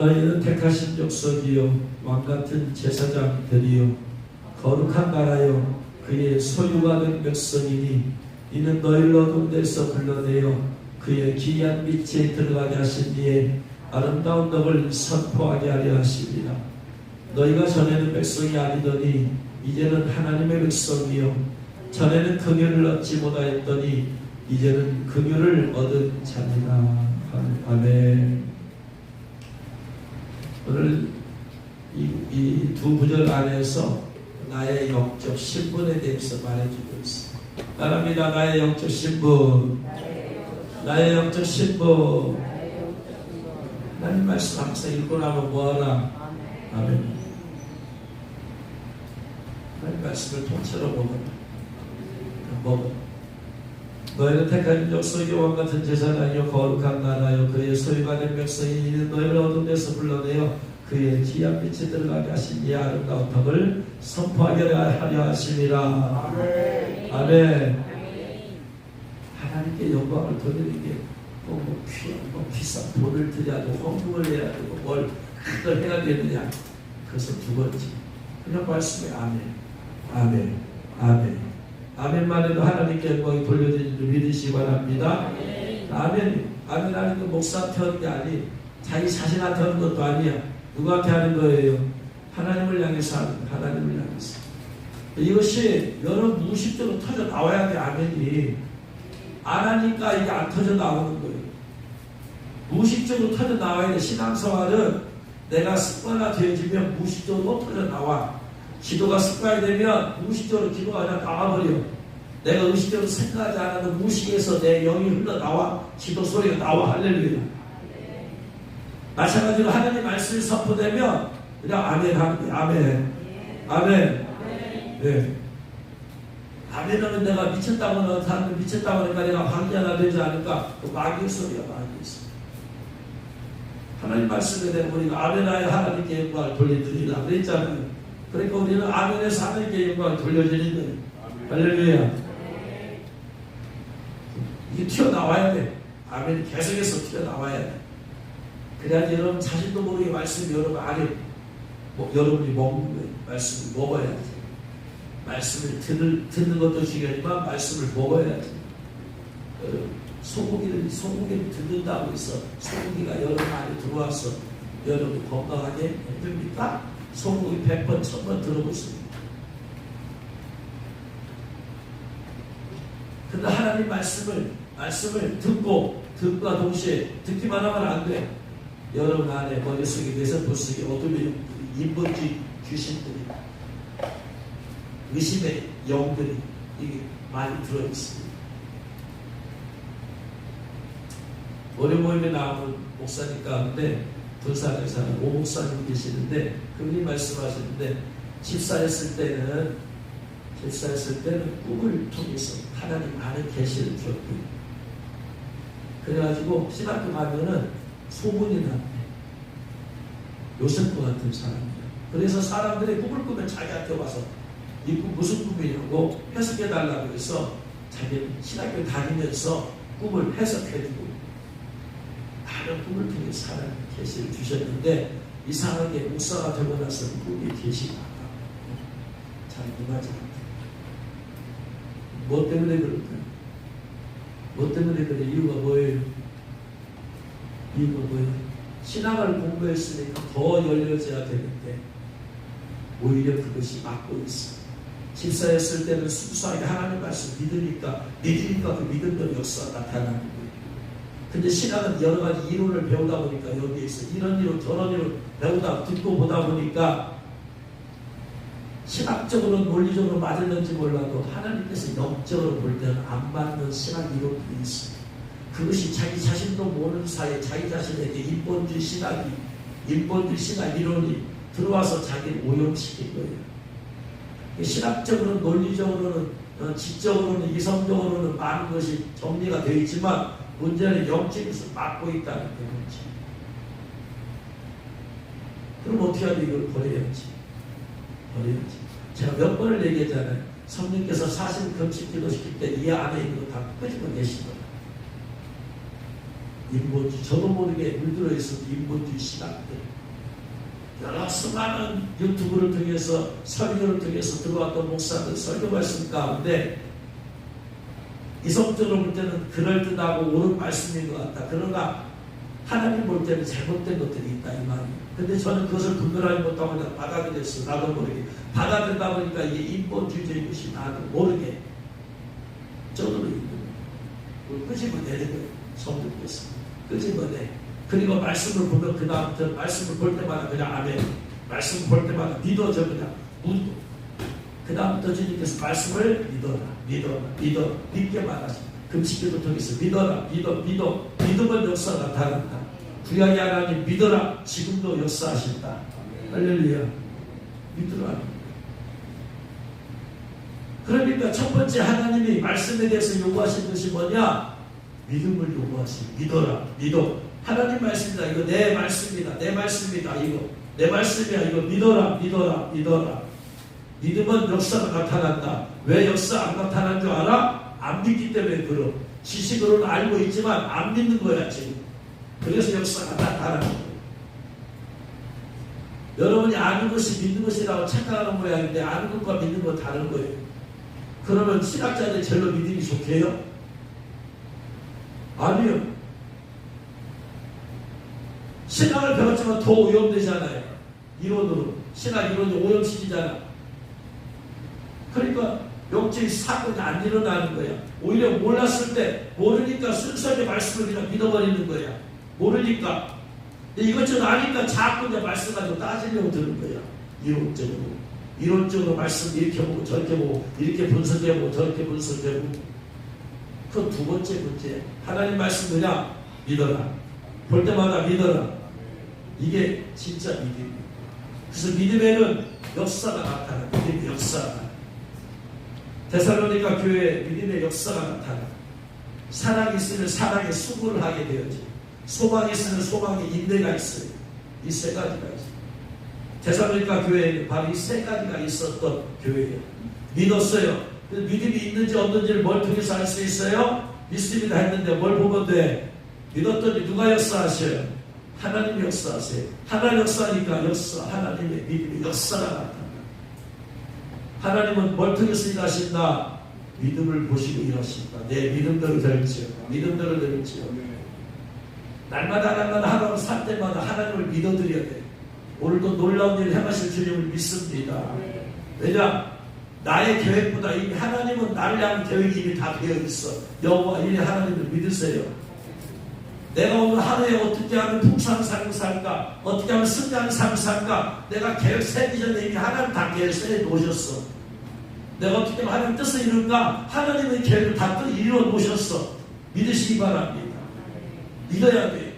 너희는 택하신 족속이요 왕같은 제사장들이요 거룩한 나라요 그의 소유가 된 백성이니 이는 너희를 어두운 데서 불러내어 그의 기이한 빛에 들어가게 하신 이에 아름다운 덕을 선포하게 하려 하십니다. 너희가 전에는 백성이 아니더니 이제는 하나님의 백성이요 전에는 긍휼을 얻지 못하였더니 이제는 긍휼을 얻은 자니라. 아멘. 오늘 이 두 구절 안에서 나의 영적 신분에 대해서 말해주고 있습니다. 따라합니다. 나의 영적 신분. 나의 영적 신분. 하나님 말씀 항상 읽고 나면 뭐하라? 아멘. 하나님 말씀을 통째로 먹어. 너희는 택한 족속이 왕같은 제사장이요 거룩한 나라요 그의 소유가 된 백성이 너희를 어두운 데서 불러내어 그의 기이한 빛에 들어가게 하신 이 아름다운 덕을 선포하게 하려 하심이라. 아멘. 아멘. 하나님께 영광을 돌리는 게 뭐 비싼 돈을 들여야 되고 헌금을 해야 되고 뭘 그걸 해야 되느냐, 그것은 두 번째. 그냥 말씀에 아멘. 아멘. 아멘. 아멘만 해도 하나님께 영광이 돌려지는 줄 믿으시기 바랍니다. 아멘. 아멘 하는 건 목사한테 하는 게 아니, 자기 자신한테 하는 것도 아니야. 누구한테 하는 거예요? 하나님을 향해서 하는 거예요. 하나님을 향해서. 이것이 여러분 무의식적으로 터져 나와야 돼. 아멘이. 안 하니까 이게 안 터져 나오는 거예요. 무의식적으로 터져 나와야 돼. 신앙생활은 내가 습관화 되어지면 무의식적으로 터져 나와. 기도가 습관이 되면 무의식적으로 기도가 그냥 나와버려. 내가 의식적으로 생각하지 않아도 무의식에서 내 영이 흘러나와. 기도 소리가 나와. 할렐루야. 마찬가지로 하나님 말씀이 선포되면 그냥 아멘 하는 거예요. 아멘. 아멘. 네. 아멘 하면 내가 미쳤다고는 사람들 미쳤다고 하니까 내가 방귀하나 되지 않을까? 그 마귀의 소리야. 마귀의 소리. 하나님 말씀에 대해 우리가 아멘하여 하나님께 영광을 돌려드리라 그랬잖아요. 그러니까 우리는 아멘에서 하나님께 영광을 돌려드리는 거예요. 할렐루야. 이게 튀어나와야 돼. 아멘이 계속해서 튀어나와야 돼. 그래야지 여러분 자신도 모르게 말씀이 여러분 안에 여러분이 먹는 거예요. 말씀을 먹어야지. 말씀을 듣는 것도 중요하지만 말씀을 먹어야지. 소고기를 듣는다고 해서 소고기가 여러분 안에 들어와서 여러분 건강하게 해줍니까? 소고기 100번, 1000번 들어보십니다. 근데 하나님 말씀을 듣고, 듣과 동시에 듣기만 하면 안 돼. 여러분 안에 머릿속에, 뇌세포 속에 어둠의 인본주의 귀신들이, 의심의 영들이 이게 많이 들어있습니다. 월요 모임에 나오는 목사님 가운데 부산에 사는 오 목사님 계시는데 그분이 말씀하시는데 집사했을 때는 꿈을 통해서 하나님 안에 계시를 줬고요. 그래가지고 신학교 가면은 소문이 났대. 요셉과 같은 사람이야. 그래서 사람들이 꿈을 꾸면 자기한테 와서 이 꿈 무슨 꿈이냐고 해석해달라고 해서 자기 신학교 다니면서 꿈을 해석해주고 다른 꿈을 통해 사람이 계시를 주셨는데 이상하게 목사가 되고 나서 꿈이 계시가 잘 임하지 않다. 뭐 때문에 그럴까요? 뭐 때문에 그래? 이유가 뭐예요? 신학을 공부했으니까 더 열려져야 되는데 오히려 그것이 막고 있어. 집사했을 때는 순수하게 하나님 말씀 믿으니까 그 믿음의 역사가 나타나는 거예요. 근데 신학은 여러 가지 이론을 배우다 보니까 여기에서 이런 이론 저런 이론 배우다 듣고 보다 보니까 신학적으로 논리적으로 맞을는지 몰라도 하나님께서 영적으로 볼 때는 안 맞는 신학 이론들이 있어요. 그것이 자기 자신도 모르는 사이에 자기 자신에게 인본주의 신학 이론이 들어와서 자기를 오염시킨 거예요. 신학적으로는 논리적으로는 지적으로는 이성적으로는 많은 것이 정리가 되어 있지만 문제는 영적에서 막고 있다는 거지. 그럼 어떻게 하면 이걸 버려야지. 제가 몇 번을 얘기했잖아요. 성령께서 사실 금식 기도 시킬 때 이 안에 있는 거 다 끄집어 내시더라. 인본주의, 저도 모르게 물들어 있어도 인본주의 시각들, 여러 수많은 유튜브를 통해서 설교를 통해서 들어왔던 목사들 설교 말씀 가운데 이성적으로 볼 때는 그럴듯하고 옳은 말씀인 것 같다. 그러나 하나님 볼 때는 잘못된 것들이 있다 이 말이에요. 근데 저는 그것을 분별하지 못하고 그냥 받아들였어. 나도 모르게 받아들다 보니까 이게 인본주의적인 것이 나도 모르게 저절로 있는 거예요. 끄집어내는 거예요. 성도께서 끄집어내. 그리고 말씀을 보면 그 다음부터 말씀을 볼 때마다 그냥 아멘, 말씀을 볼 때마다 믿어져. 그냥 묻고 그 다음부터 주님께서 말씀을 믿어라 믿게만 하시. 금식기도 통해서 믿어라 믿음은 역사가 나타난다. 구약의 하나님 믿어라, 지금도 역사하신다. 할렐루야. 믿으라. 그러니까 첫 번째 하나님이 말씀에 대해서 요구하신 것이 뭐냐? 믿음을 요구하시. 믿어. 하나님 말씀이다. 이거 내 말씀이다. 이거 내 말씀이야. 이거 믿어라. 믿음은 역사가 나타난다. 왜 역사 안 나타난 줄 알아? 안 믿기 때문에 그럼. 지식으로는 알고 있지만 안 믿는 거야 지금. 그래서 역사가 나타나는 거예요. 여러분이 아는 것이 믿는 것이라고 착각하는 모양인데 아는 것과 믿는 건 다른 거예요. 그러면 신학자들이 절로 믿음이 좋게요? 아니요. 신학을 배웠지만 더 오염되잖아요. 이론으로. 신학 이론이 오염시키잖아. 그러니까 영적인 사건이 안 일어나는 거야. 오히려 몰랐을 때 모르니까 순수하게 말씀을 그냥 믿어버리는 거야. 모르니까. 이것저것 아니까 자꾸 이제 말씀 가지고 따지려고 드는 거야. 이론적으로 말씀 이렇게 보고 저렇게 보고 이렇게 분석해보고 저렇게 분석해보고. 그 두 번째 문제. 하나님 말씀 그냥 믿어라. 볼 때마다 믿어라. 이게 진짜 믿음이에요. 그래서 믿음에는 역사가 나타나. 믿음의 역사가. 데살로니가 교회에 믿음의 역사가 나타나. 사랑이 있으면 사랑에 수고를 하게 되어지. 소망이 있으면 소망에 인내가 있어요. 이 세 가지가 있어요. 데살로니가 교회에는 바로 이 세 가지가 있었던 교회예요. 믿었어요. 믿음이 있는지 없는지를 뭘 통해서 알 수 있어요? 믿습니다 했는데 뭘 보면 돼? 믿었더니 누가 역사하셔요? 하나님이 역사하세요. 하나님 역사니까 하나님의 믿음의 역사가 나타나. 하나님은 뭘 통해서 일하신다? 믿음을 보시고 일하신다. 내 믿음대로 될지요. 날마다 하나님 살 때마다 하나님을 믿어드려야 돼. 오늘도 놀라운 일을 행하실 주님을 믿습니다. 왜냐? 나의 계획보다 이미 하나님은 나를 향한 계획이 이미 다 되어 있어. 여호와 이리 하나님을 믿으세요. 내가 오늘 하루에 어떻게 하면 풍성한 삶을 살까? 어떻게 하면 승리하는 삶을 살까? 내가 계획 세기 전에 이미 하나님 다 계획 세 놓으셨어. 내가 어떻게 하면 하나님 뜻을 이룬가? 하나님의 계획을 다 이루어 놓으셨어. 믿으시기 바랍니다. 믿어야 돼.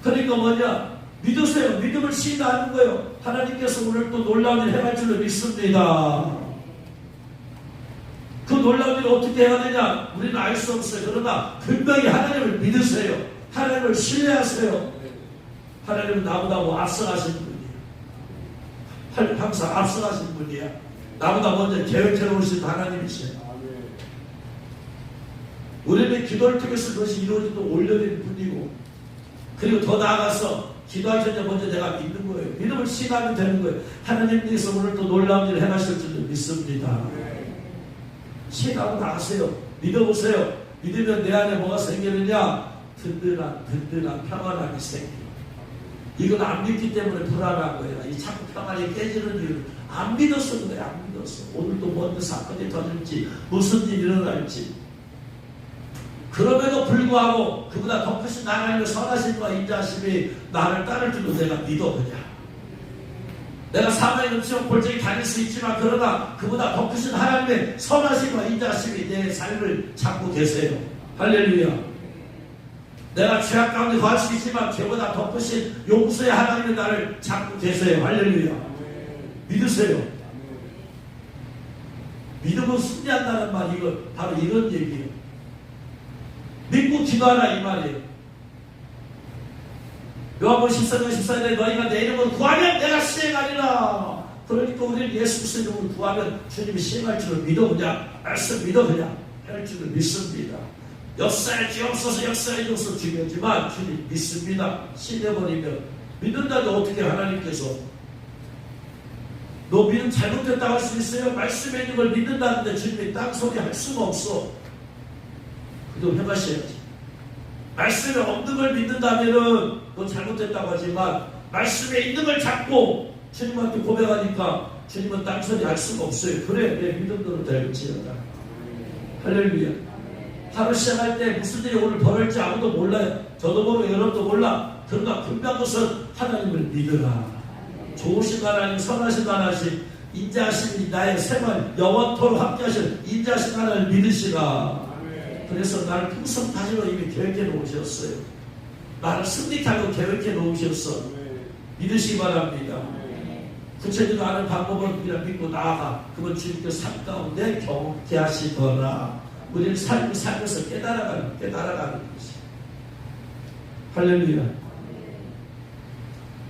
그러니까 뭐냐? 믿으세요. 믿음을 신뢰하는 거예요. 하나님께서 오늘 또 놀라운 일 행할 줄로 믿습니다. 그 놀라운 일을 어떻게 해야 되냐? 우리는 알 수 없어요. 그러나 분명히 하나님을 믿으세요. 하나님을 신뢰하세요. 하나님은 나보다 앞서가신 분이에요. 항상 앞서가신 분이야. 나보다 먼저 계획해 놓으신 하나님이세요. 우리는 기도를 통해서 그것이 이루어지도 올려드릴 뿐이고, 그리고 더 나아가서 기도하기 전에 먼저 내가 믿는 거예요. 믿음을 신하면 되는 거예요. 하나님께서 오늘 또 놀라운 일을 행하실 줄 믿습니다. 신하고 나가세요. 믿어보세요. 믿으면 내 안에 뭐가 생기느냐? 든든한 평안함이 생겨. 이건 안 믿기 때문에 불안한 거예요. 이 자꾸 평안이 깨지는 이유는 안 믿었어. 그래. 안 믿었어. 오늘도 뭔 사건이 터질지 무슨 일이 일어날지. 그럼에도 불구하고 그보다 더 크신 하나님의 선하심과 인자하심이 나를 따를 줄로 내가 믿어. 그냥 내가 사망의 음식 골짜기 다닐 수 있지만 그러나 그보다 더 크신 하나님의 선하심과 인자하심이 내 삶을 잡고 계세요. 할렐루야. 내가 죄악 가운데 거할 수 있지만 죄보다 더 크신 용서의 하나님이 나를 잡고 계세요. 할렐루야. 믿으세요. 믿음은 승리한다는 말, 이거 바로 이런 얘기예요. 믿고 기도하라 이 말이에요. 요한복음 14장 14절에 너희가 내 이름으로 구하면 내가 시행하리라. 그러니까 우리는 예수 그리스도 이름으로 구하면 주님이 시행할 줄을 믿어. 그냥 말씀 믿어. 그냥 할 줄을 믿습니다. 역사에 주옵소서, 역사에 주옵소서 중요하지만 주님 믿습니다. 신뢰버리면 믿는다고 어떻게 하나님께서 너 믿음 잘못됐다고 할 수 있어요? 말씀에 있는 걸 믿는다는데 주님이 딴소리 할 수가 없어. 그거 해마셔야지. 말씀에 없는 걸 믿는다면은 너 잘못됐다고 하지만 말씀에 있는 걸 잡고 주님한테 고백하니까 주님은 딴소리 할 수가 없어요. 그래, 내 믿음대로 될지어다. 할렐루야. 하루 시작할 때 무슨 일이 오늘 벌어질지 아무도 몰라요. 저도 모르고 여러분도 몰라. 그러나 분명한 것은 하나님을 믿으라. 좋으신 하나님, 선하신 하나님, 인자하신 나의 생활 영원토록 함께 하신 인자하신 하나님을 믿으시라. 그래서 나를 풍성 다지로 이미 계획해 놓으셨어요. 나를 승리케 하고 계획해 놓으셨어. 믿으시기 바랍니다. 구체적으로 아는 방법은 그냥 믿고 나아가. 그건 주님께서 삶 가운데 경험케 하시거나 우리는 삶을 살면서 깨달아가는 것이. 할렐루야.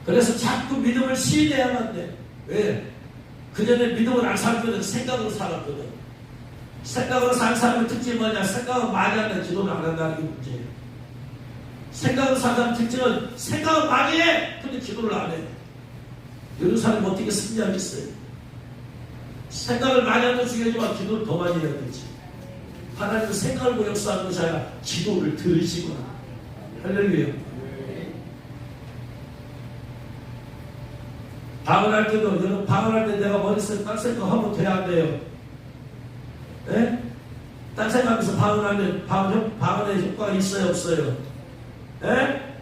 그래서 자꾸 믿음을 시인해야만 돼. 왜? 그전에 믿음을 안 살거든. 생각으로 살았거든. 생각으로 사는 사람의 특징이 뭐냐? 생각을 많이 한다, 기도를 안 한다는 게 문제예요. 생각으로 사는 사람의 특징은 생각을 많이 해! 근데 기도를 안 해. 이런 사람이 어떻게 승리하겠어요? 생각을 많이 하는 건 중요하지만 기도를 더 많이 해야 되지. 하나님은 생각을 보고 역사하는 것이 아니라 기도를 들으시구나. 할렐루야. 방언할 때도, 여러분 방언할 때 내가 머릿속에 딴 생각하면 돼야 안 돼요? 예? 딴 생각하면서 방언하면 방언의 효과가 있어요, 없어요? 예?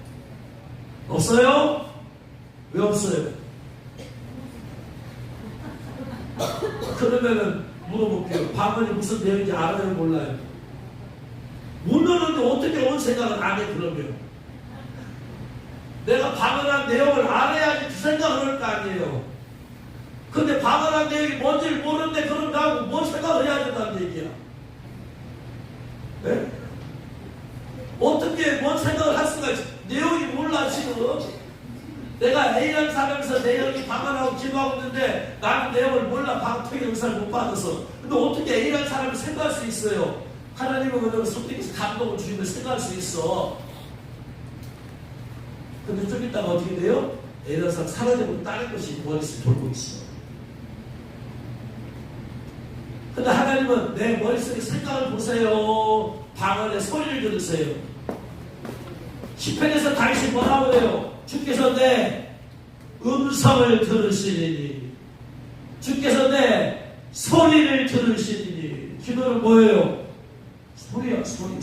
없어요? 왜 없어요? 그러면은 물어볼게요. 방언이 무슨 내용인지 알아요, 몰라요? 모르는데 어떻게 온 생각을 안 해, 그러면? 내가 방언한 내용을 알아야지 그 생각을 할 거 아니에요. 근데 방언한 내용이 뭔지를 모르는데 그럼 나하고 뭔 생각을 해야 된다는 얘기야. 네? 어떻게 뭔 생각을 할 수가 있어? 내용이 몰라 지금. 내가 A라는 사람에서 내용이 방언하고 기도하고 있는데 나는 내용을 몰라. 방통의 영상을 못 받아서. 근데 어떻게 A라는 사람을 생각할 수 있어요? 하나님은 그대로 성령께서 감동을 주시면 생각할 수 있어. 근데 좀 이따가 어떻게 돼요? A라는 사람 사라지고 다른 것이 머릿속에 돌고 있어. 근데 하나님은 내 머릿속에 생각을 보세요. 방언의 소리를 들으세요. 시편에서 다윗이 뭐라고 해요? 주께서 내 음성을 들으시리니, 주께서 내 소리를 들으시리니. 기도는 뭐예요? 소리야, 소리.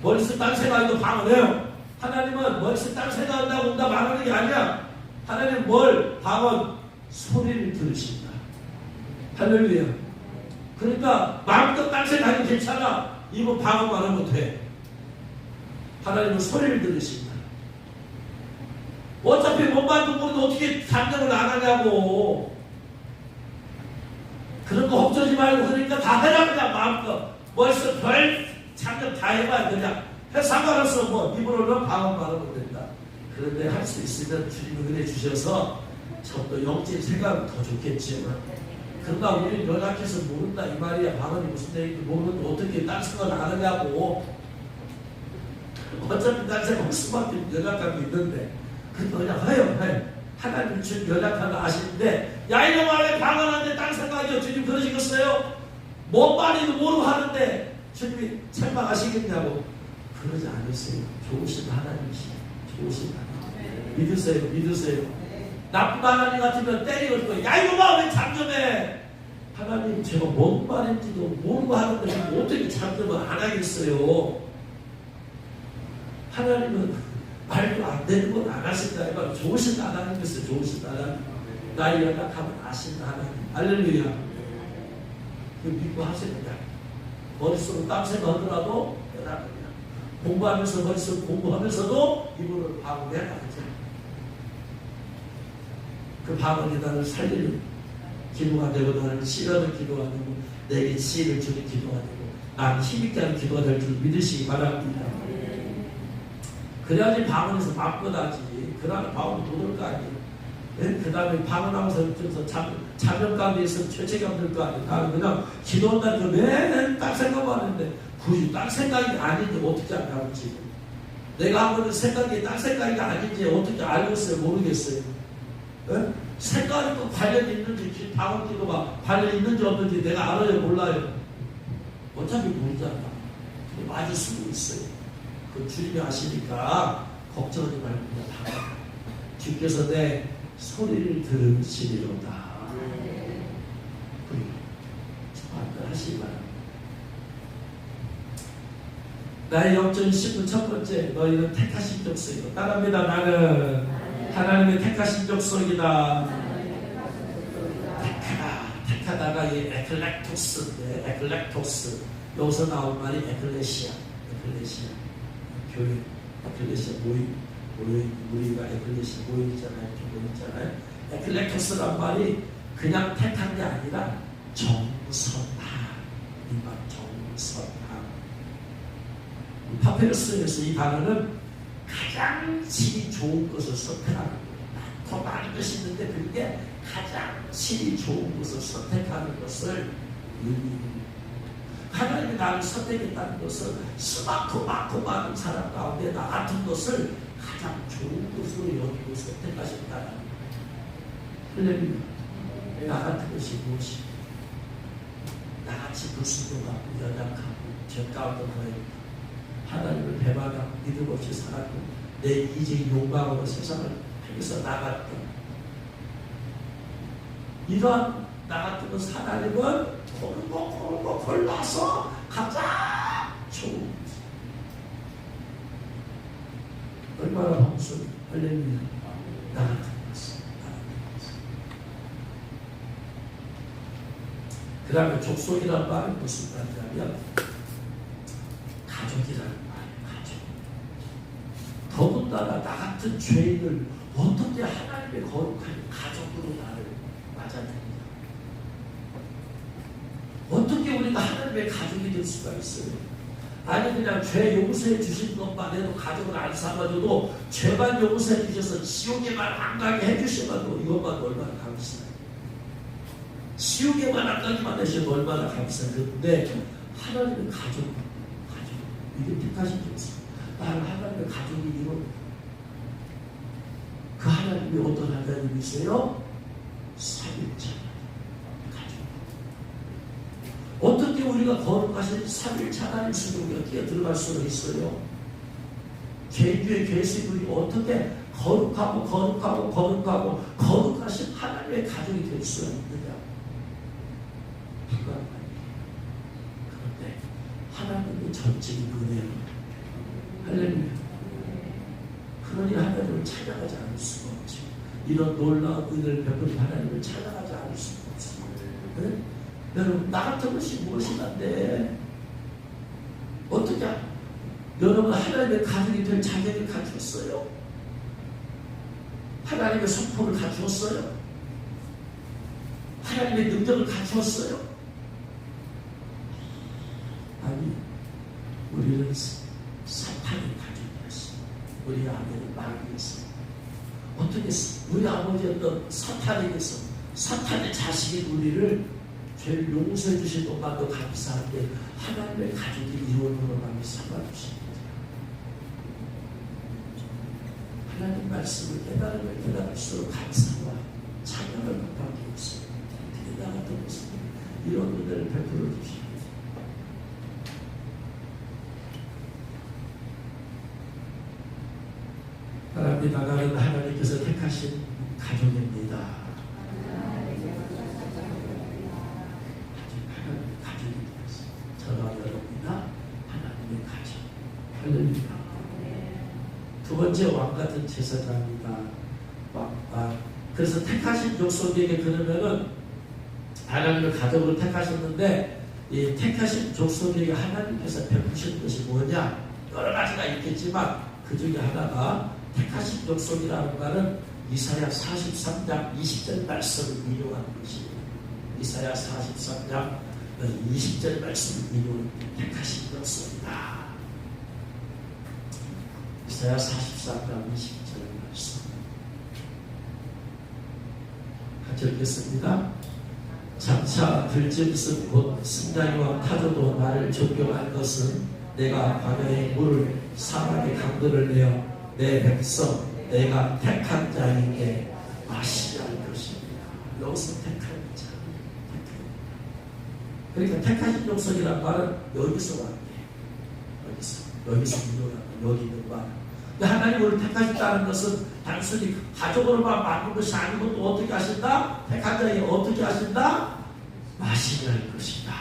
머릿속 딴 생각도 방언해요. 하나님은 머릿속 딴 생각한다고 응답 안 하는 게 아니야. 하나님은 뭘? 방언, 소리를 들으신다. 할렐루야. 그러니까 마음껏 딴 생각이 괜찮아. 이거 방언만 하면 돼. 하나님은 소리를 들으신다. 어차피 못 만든 분도 어떻게 잠잠을 안 하냐고. 그런 거 헛소지 말고 그러니까 다 해라 그냥 마음껏. 머릿속 별 잠잠 다 해봐 그냥. 해 상관없어. 뭐 입으로는 방언만 하면 된다. 그런데 할 수 있으면 주님이 은혜 주셔서 저도 영적 생각은 더 좋겠지만 그러나 우리는 연약해서 모른다 이 말이야. 방언이 무슨 얘기인지 모르는데 어떻게 딴 생각을 안 하냐고. 어차피 딴 생각 할 수밖에 연약한 게 있는데 그래도 그냥 해요. 하나님 주님 연약한 거 아시는데 야 이놈아 왜 방언하는데 딴 생각이요? 주님 그러시겠어요? 뭔 말인지 모르고 하는데 주님이 책망하시겠냐고. 그러지 않으세요. 좋으신 하나님이시죠. 좋으신 하나님. 믿으세요. 나쁜 하나님 같으면 때리고 싶어. 야 이놈아 왜 잠잠해? 하나님 제가 뭔 말인지도 모르고 하는데 어떻게 잠잠을 안 하겠어요? 하나님은 말도 안 되는 건 안 하신다. 이 말 좋으신 하나님이세요. 좋으신 하나님. 나의 연약함을 아신다 하나님. 할렐루야. 그 믿고 하세요. 그냥. 머릿속으로 딴 생각하더라도 연약합니다. 공부하면서 머릿속 공부하면서도 이분을 방어해라. 그 방언이 나를 살리는 기도가 되고 나를 치료하는 기도가 되고 내게 지혜를 주는 기도가 되고 나를 힘있게 하는 기도가 될 줄 믿으시기 바랍니다. 그래야지 방언에서 맞고나지. 그러나 방언이 도들 거 아니에요. 네? 그 다음에 방언하면서 자명 가운데 있으면 죄책감 들 거 아니에요. 나는 그냥 기도한다니까 맨날 딱 생각만 하는데 굳이 딴 생각이 아닌지 어떻게 알지? 내가 하고 있는 생각이 딴 생각이 아닌지 어떻게 알겠어요? 모르겠어요. 네? 생각이 또 관련 있는지, 다음 기도가 관련 있는지 없는지 내가 알아요? 몰라요? 어차피 모르잖아. 맞을 수도 있어요. 그 주님이 아시니까 걱정하지 말고 주께서 내 소리를 들으시리로다. 하시기 바랍니다. 나의 영적인 신분 첫 번째, 너희는 택하신 족속이다. 따라합니다. 나는 하나님의 택하신 족속이다. 택하다가 이 에클렉토스인데, 에클렉토스. 여기서 나온 말이 에클레시아. 교회. 에클레시아 우리가 에클레시아 모이잖아요. 에클렉토스란 말이 그냥 택한 게 아니라 정선한. 이 말 정선한. 파피루스에서 이 단어는 가장 질이 좋은 것을 선택하는 거예요. 더 많은 것이 있는데 그게 가장 질이 좋은 것을 선택하는 것을 의미합니다. 하나님이 나를 선택했다는 것은 수많고 많은 사람 가운데 나 같은 것을 가장 좋은 것으로 여기고 선택하셨다는 거예요. 나 같은 것이 무엇입니까? 나같이 불순종하고 연약하고 죄 가운데 거해 하나님을 배반하고 믿음 없이 살았고 내 이제 욕망으로 세상을 향해서 나갔던 이러한 나 같은 하나님은 고르고 골라서 가장 좋은 얼마나 방수 할렐루야. 나 같은 것을 그 다음에 족속이라는 말은 무슨 말이냐면 가족이라는 말이에요. 가족. 더군다나 나 같은 죄인을 어떻게 하나님의 거룩한 가족으로 나를 맞아들이냐. 어떻게 우리가 하나님의 가족이 될 수가 있어요? 아니 그냥 죄 용서해 주신 것만 해도 가족을 안 삼아줘도 죄만 용서해 주셔서 지옥에만 안 가게 해주시면 이것만 얼마나 감사해요. 지옥에만 안 가기만 해주시면 얼마나 감사해요. 근데 하나님의 가족 이게 택하신 족속. 나는 하나님의 가족이 이루어져. 그 하나님이 어떤 하나님이세요? 삼일체 가족. 어떻게 우리가 거룩하신 삼일체 하나님 수용이 어떻게 들어갈 수가 있어요? 죄인주의 죄수들이 어떻게 거룩하신 하나님의 가족이 될 수가 있느냐? 불가능합니다. 그런데 하나님의 전적인 은혜로 할렐루야. 그러니 하나님을 찾아가지 않을 수가 없죠. 이런 놀라운 은혜를 베푸는 하나님을 찾아가지 않을 수가 없어요. 네? 여러분 나 같은 것이 무엇이간데 어떻게 여러분 하나님의 가족이 될 자격을 갖추었어요? 하나님의 성품을 갖추었어요? 하나님의 능력을 갖추었어요? 아니 우리는 사탄의 가족이었어요. 우리 아내는 마귀였어요. 어떻게 우리 아버지였던 사탄에게서 사탄의 자식인 우리를 죄를 용서해 주신 것만도 감사한데 하나님의 가족이 이루어지는 마음이 삼아주십니다. 하나님 말씀을 깨달을수록 감사와 찬양을 받게 했어요. 대단하던 것은 이런 은혜를 베풀어 주십니다. 하나님 나가는 하나님께서 택하신 가족입니다. 하나님의 가족이 되었어요. 저와 여러분이나 하나님의 가족. 할렐루야. 두 번째 왕 같은 제사장입니다. 그래서 택하신 족속에게 그러면은 하나님의 가족을 택하셨는데 이 택하신 족속에게 하나님께서 베푸신 것이 뭐냐? 여러 가지가 있겠지만 그 중에 하나가 택하신 족속이라는 말은 이사야 43장 20절 말씀을 인용하는 것입니다. 이사야 43장 20절 말씀을 인용하는 택하신 족속이다. 이사야 43장 20절 말씀 같이 읽겠습니다. 장차 들짐승 곧 승냥이와 타조도 나를 존경할 것은 내가 광야의 물을 사막의 강들을 내어 내 백성 내가 택한 자에게 마시게 할 것입니다. 여기서 택한 자. 그러니까 택하신 족속이란 말은 여기서 왔네. 여기서 문제가 여기 있는 말. 하나님 우리를 택하셨다는 것은 단순히 가족으로만 만든 것이 아니고 또 어떻게 하신다? 택한 자에게 어떻게 하신다? 마시게 할 것이다.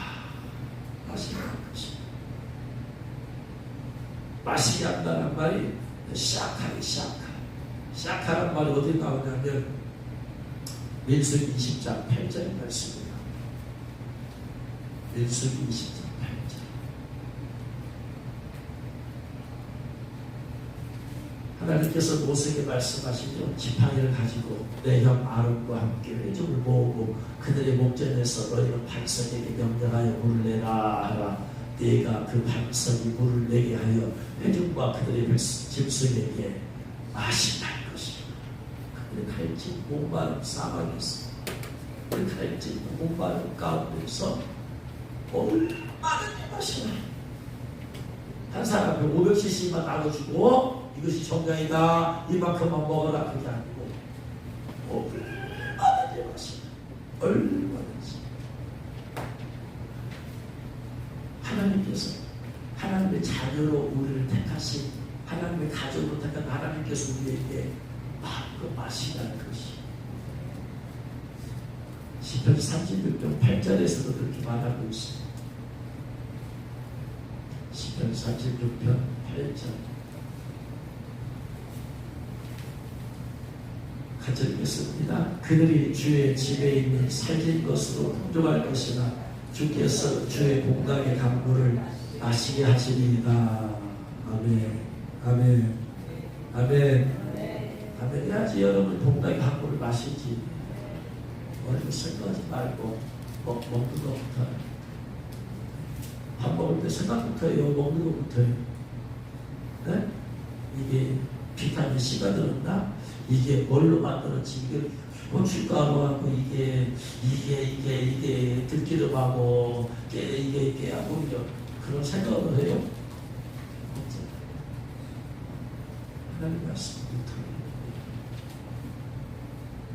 마시게 할 것이다. 마시게 한다는 말이 시작하는 말이 어디 나오냐면 민수기 20장 8절의 말씀입니다. 민수기 20장 8절. 하나님께서 모세에게 말씀하시죠. 지팡이를 가지고 내 형 아론과 함께 회중을 모으고 그들의 목전에서 너희는 반석에게 명령하여 물을 내라 하라. 네가 그 반석이 물을 내게 하여 회중과 그들의 짐승에게 마시게 할 것이다. 그들의 갈증 목마른 사막에서 그들의 갈증 목마른 가운데서 얼마든지 마시라. 한 사람에 500cc만 나눠주고 이것이 정량이다 이만큼만 먹어라 그게 아니고 얼마든지 마시라. 얼마든지. 하나님께서 하나님의 자녀로 우리를 택하신 하나님의 가족으로 택한 하나님께서 우리에게 마음껏 마시게 할 것이 시편 36편 8절에서도 그렇게 말하고 있습니다. 시편 36편 8절 같이 읽겠습니다. 그들이 주의 집에 있는 살진 것으로 풍족할 것이나 주께서 주의 공강의 강물을 마시게 하시리이다. 아멘. 아멘. 아멘. 아멘. 해야지 여러분 공강의 강물을 마시지. 어리고 생각하지 말고 먹는 것부터 밥 먹을 때 생각부터 해요. 먹는 것부터 해요. 네? 이게 비타민 C가 들었나? 이게 뭘로 만들었지? 이게 고춧가루하고 이게 들기름하고 이게 하고 그런 생각을 해요. 하나님 말씀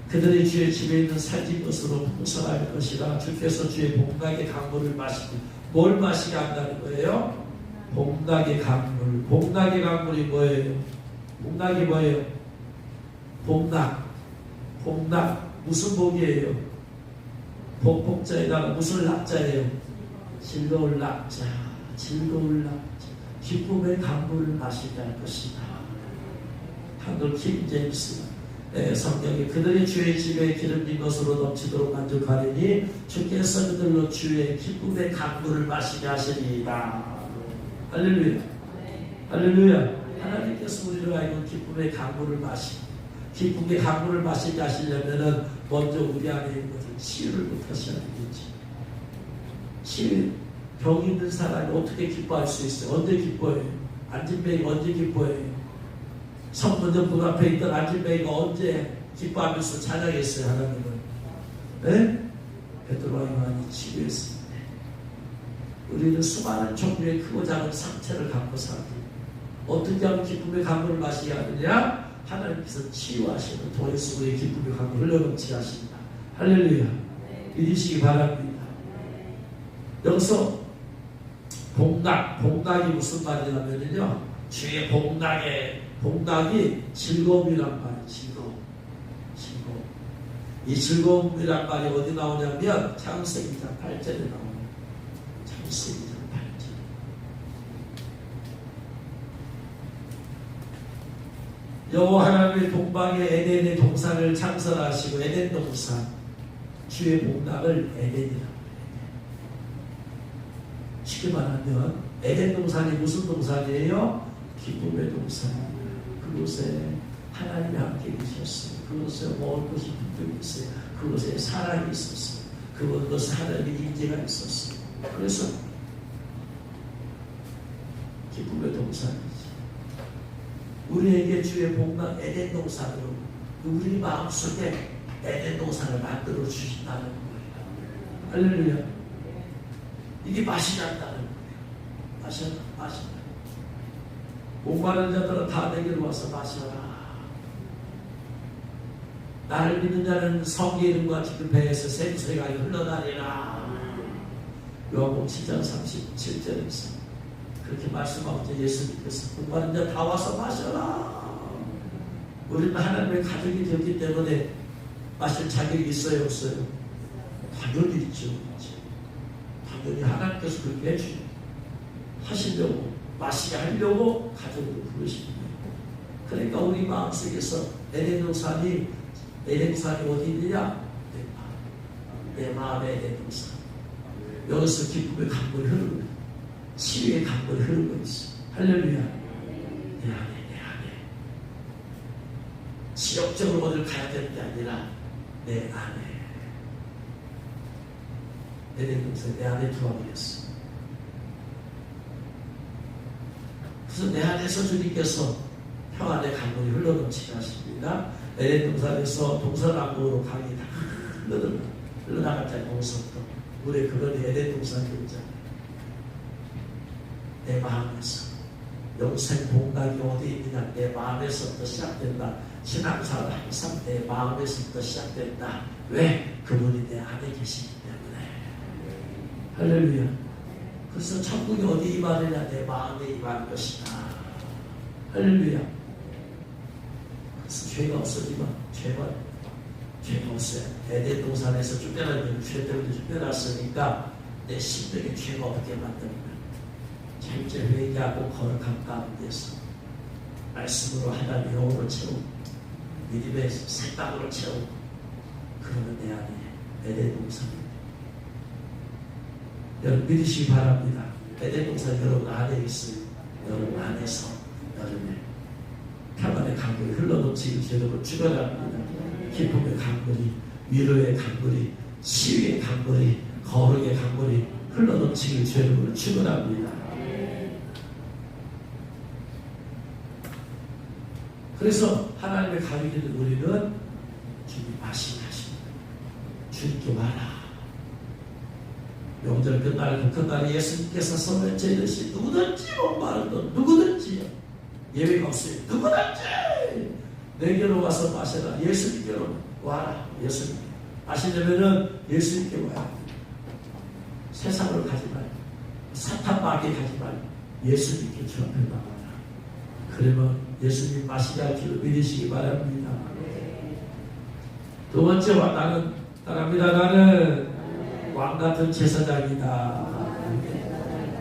그들의 주의 집에 있는 살진 것으로 풍성할 것이라. 주께서 주의 복락의 강물을 마시고 뭘 마시게 한다는 거예요? 복락의 강물. 복락의 강물이 뭐예요? 복락이 뭐예요? 복락 무슨 복이에요? 복자에다가 무슨 낙자예요? 즐거울 낙자. 기쁨의 강물을 마시게 할 것이다. 한글 킹 제임스 성경에 그들의 주의 집에 기름진 것으로 넘치도록 만족하리니 주께서 그들로 주의 기쁨의 강물을 마시게 하시리이다. 할렐루야. 할렐루야. 하나님께서 우리를 알고 기쁨의 강물을 기쁨의 강물을 마시게 하시려면은 먼저 우리 안에 있는 것을 치유를 못하셔야 되겠지. 병 있는 사람이 어떻게 기뻐할 수 있어요? 언제 기뻐해요? 안진뱅이 언제 기뻐해요? 성문전부 앞에 있던 안진뱅이가 언제 기뻐하면서 찬양했어요? 하나님을. 네? 베드로와 요한이 치유했습니다. 우리는 수많은 종류의 크고 작은 상처를 갖고 살고 어떻게 하면 기쁨의 강물을 마시게 하느냐? 하나님께서 치유하시는 도에서 우리의 기쁨의 강물을 흘러넘치게 하십니다. 할렐루야. 믿으시기 바랍니다. 여기서 복락이 무슨 말이냐면요, 주의 복락이 즐거움이란 말이에요. 즐거움. 이 즐거움이란 말이 어디 나오냐면 창세기 2장 8절에 나옵니다. 창세기 2장 8절. 여호와 하나님의 동방에 에덴의 동산을 창설하시고 에덴 동산 주의 복락을 에덴이라고 해요. 쉽게 말하면 에덴 동산이 무슨 동산이에요? 기쁨의 동산입니다. 그곳에 하나님이 함께 계셨어요. 그곳에 먹을 것이 분명히 있어요. 그곳에 사랑이 있었어요. 그곳에 하나님의 인재가 있었어요. 그래서 기쁨의 동산이지. 우리에게 주의 복락 에덴 동산으로 우리 마음속에 에덴 동산을 만들어 주신다는 거예요. 할렐루야. 이게 맛이 난다는 거예요. 맛이 난다. 목마른 자들은 다 내게로 와서 마셔라. 나를 믿는 자는 성의 이름과 그 배에서 생수가 흘러다니라. 요한복음 7장 37절에서 그렇게 말씀하고 예수님께서 목마른 자 다 와서 마셔라. 우리는 하나님의 가족이 되었기 때문에 마실 자격이 있어요, 없어요? 당연히 있죠. 당연히 하나님께서 그렇게 하시려고, 마시게 하려고 가족으로 부르시는 거예요. 그러니까 우리 마음속에서 에덴동산이 어디 있느냐? 내 마음의 에덴동산. 여기서 기쁨의 강물이 흐르고 있어요. 치유의 강물이 흐르고 있어. 할렐루야. 내 안에. 지역적으로 어딜 가야 되는 게 아니라 내 안에. 에덴동산 내 안에 들어와버렸어. 그래서 내 안에서 주님께서 평안의 강물이 흘러넘치게 하십니다. 에덴동산에서 동서남북으로 강이 다 흘러나갈 때 거기서부터 물의 근원이 에덴동산이 있잖아요. 내 마음에서 영생 복락이 어디 있느냐? 내 마음에서부터 시작된다. 신앙생활은 항상 내 마음에서부터 시작된다. 왜? 그분이 내 안에 계시기 때문에. 할렐루야. 그래서 천국이 어디 임하느냐? 내 마음에 임하는 것이다. 할렐루야. 그래서 죄가 없어지면 죄가 없어요. 에덴동산에서 쫓겨나는 죄 때문에 쫓겨났으니까 내 심령에 죄가 없게 만드는 거예요. 절제 회개하고 거룩한 가운데서 말씀으로 하나님의 영혼을 채우고 믿음의 생각으로 채우고 그러면 내 안에 에덴동산입니다. 여러분 믿으시기 바랍니다. 에덴동산 여러분 안에 있어요. 여러분 안에서 여러분의 평안의 강물이 흘러넘치기 제도로 주변합니다. 기쁨의 강물이, 위로의 강물이, 치유의 강물이, 거룩의 강물이 흘러넘치기 제도로 주변합니다. 그래서 하나님의 가족이 된 우리는 주님 말씀하십니다. 주님께 와라. 명절 끝날 그 끝날에 예수님께서 선언제 이르시 누구든지 목마른 것 누구든지 예외가 없어요. 누구든지 내게로 와서 마셔라. 예수님께로 와라. 예수님 마시려면은 예수님께 와야 합니다. 세상으로 가지 말고 사탄 마귀에 가지 말고 예수님께 주 앞에 나와라. 그러면 예수님 마시게 할 줄을 믿으시기 바랍니다. 두 번째 나는 따라합니다. 나는 왕같은 제사장이다.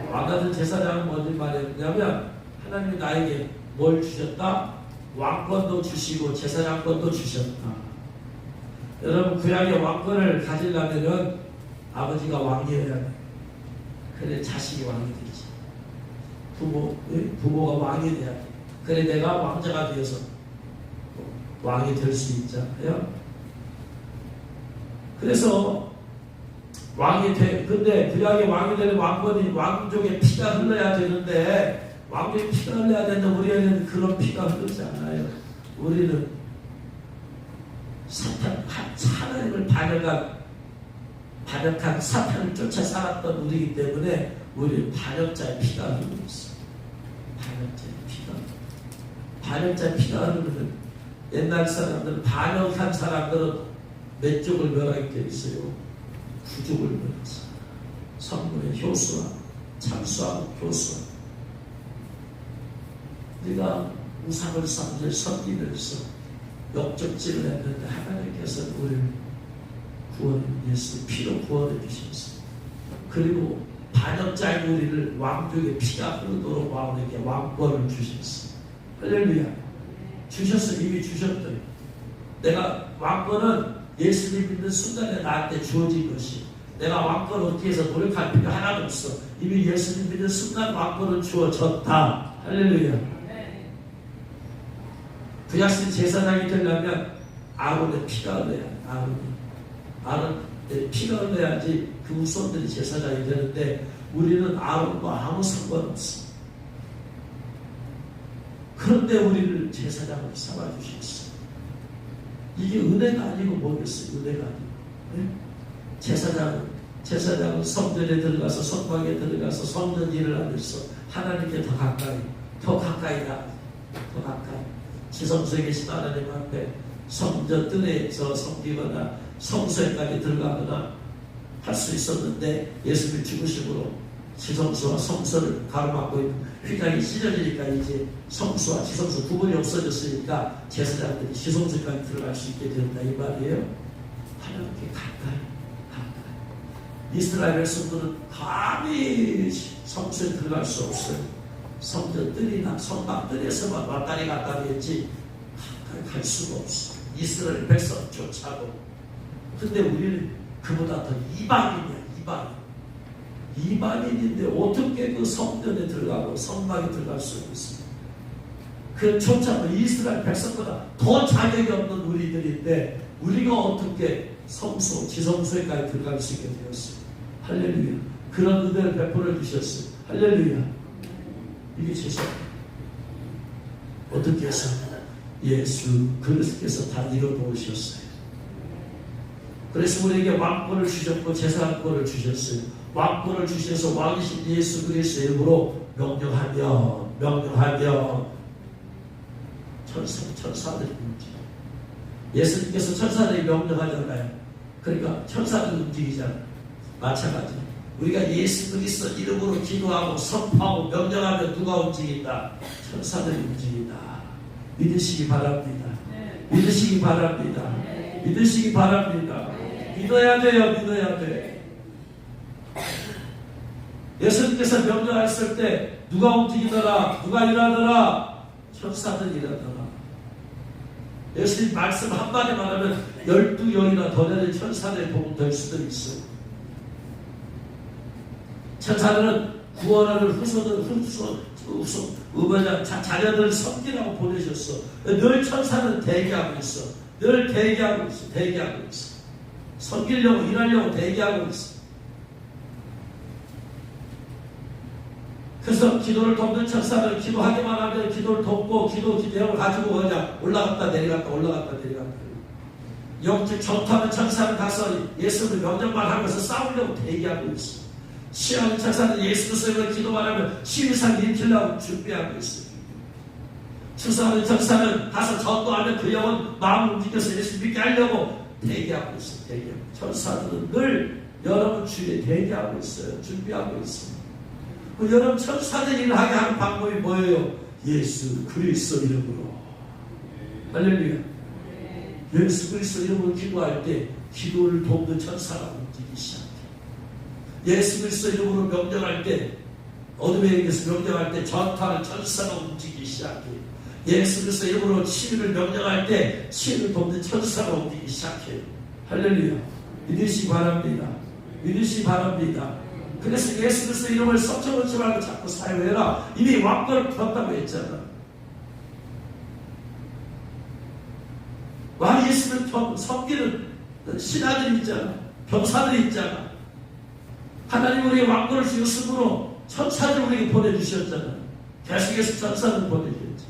왕같은 제사장은 뭔 말이냐면 하나님이 나에게 뭘 주셨다? 왕권도 주시고 제사장권도 주셨다. 여러분 구약의 왕권을 가지려면 아버지가 왕이어야 돼. 그래 자식이 왕이 되지. 부모가 왕이 돼야 돼. 그래 내가 왕자가 되어서 왕이 될 수 있잖아요. 그래서 왕이 돼. 근데 구약의 왕이 되는 왕권이 왕족의 피가 흘러야 되는데 왕족의 피가 흘러야 되는데 우리는 그런 피가 흐르지 않아요. 우리는 하나님을 반역한 사탄을 쫓아 살았던 우리이기 때문에 우리는 반역자의 피가 흐르고 있어요. 반역자의 피가 흐르는 옛날 사람들은 반역한 사람들은 몇 쪽을 멸하게 되어 있어요. 구족을 멸했어. 성문의 효수와 참수하고 효수와 우리가 우상을 삼들 섬기면서 역적질을 했는데 하나님께서 우리를 예수 피로 구원해 주셨어요. 그리고 반역자인 우리를 왕족의 피가 흐르도록 왕에게 왕권을 주셨어요. 할렐루야. 주셨어요. 이미 주셨더니 내가 왕권은 예수님 믿는 순간에 나한테 주어진 것이 내가 왕권을 어떻게 해서 노력할 필요 하나도 없어. 이미 예수님 믿는 순간 왕권은 주어졌다. 할렐루야. 구약신 제사장이 되려면 아론의 피가 흘러야 아론의 피가 흘러야지 그 후손들이 제사장이 되는데 우리는 아론과 아무 상관없어. 그런데 우리를 제사장으로 삼아주셨어. 이게 은혜가 아니고 뭐겠어요? 은혜가 아니고. 네? 제사장은 제사장은 성전에 들어가서 성막에 들어가서 성전 일을 하면서 하나님께 더 가까이 더 가까이 지성소에 계신 하나님 앞에 성전 뜰에서 섬기거나 성소에까지 들어가거나 할 수 있었는데 예수님이 죽으심으로 지성소와 성소를 가로막고 있는 휘장이 찢어지니까 이제 성소와 지성소 구분이 없어졌으니까 제사장들이 지성소까지 들어갈 수 있게 된다 이 말이에요. 하나님께 가까이 이스라엘 백성들은 감히 성소에 들어갈 수 없어요. 성전 뜰이나 성막 뜰에서만 왔다리 갔다리 했지 가까이 갈 수가 없어. 이스라엘 백성조차도. 근데 우리는 그보다 더 이방인인데 어떻게 그 성전에 들어가고 성막에 들어갈 수 있습니까? 그조차도 이스라엘 백성보다 더 자격이 없는 우리들인데 우리가 어떻게 성소, 지성소에까지 들어갈 수 있게 되었어요. 할렐루야. 그런 은혜를 베풀어 주셨어요. 할렐루야. 이게 죄송합니다. 어떻게 해서 예수 그리스도께서 다 이뤄놓으셨어요. 그래서 우리에게 왕권을 주셨고 제사장권을 주셨어요. 왕권을 주셔서 왕이신 예수 그리스도의 이름으로 명령하며 천사들이 움직여요. 예수님께서 천사들이 명령하잖아요. 그러니까 천사들이 움직이잖아요. 마찬가지. 우리가 예수 그리스도 이름으로 기도하고 선포하고 명령하면 누가 움직인다? 천사들이 움직인다. 믿으시기 바랍니다. 믿으시기 바랍니다. 믿으시기 바랍니다. 믿어야 돼요. 믿어야 돼. 예수님께서 명령하셨을 때 누가 움직이더라? 누가 일하더라? 천사들이 일하더라. 예수님 말씀 한마디만 하면 12영이나 더 되는 천사들의 복음 될 수도 있어요. 천사들은 구원하는 자녀들을 섬기라고 보내셨어. 늘 천사는 대기하고 있어. 늘 대기하고 있어. 섬기려고 일하려고 대기하고 있어. 그래서 기도를 돕는 천사는 기도하기만 하면 기도를 돕고 기도 내용을 가지고 그냥 올라갔다 내려갔다. 영적 전투하는 천사는 가서 예수를 명령만 하면서 싸우려고 대기하고 있어. 시험하는 천사는 예수 그리스도를 기도만 하면 시위상 일으키려고 준비하고 있어. 추수하는 천사는 가서 전도하면 그 영혼 마음을 움직여서 예수 믿게 하려고 대기하고 있어. 천사들은 늘 여러분 주위에 대기하고 있어요. 준비하고 있어요. 여러분 천사들 일을 하게 하는 방법이 뭐예요? 예수 그리스도 이름으로. 할렐루야. 예수 그리스도 이름으로 기도할 때 기도를 돕는 천사가 움직이기 시작해. 예수 그리스도 이름으로 명령할 때 어둠에 의해서 명령할 때 전투하는 천사가 움직이기 시작해. 예수 그리스도 이름으로 치유를 명령할 때 치유를 돕는 천사가 움직이기 시작해. 할렐루야. 믿으시기 바랍니다. 믿으시기 바랍니다. 그래서 예수 그리스도 이름을 섞여놓지 말고 자꾸 사용해라. 이미 왕권을 풀었다고 했잖아. 왕 예수를 섬기는 신하들이 있잖아. 병사들이 있잖아. 하나님 우리에게 왕권을 주셨으므로 천사를 우리에게 보내주셨잖아. 계속해서 천사를 보내주셨지.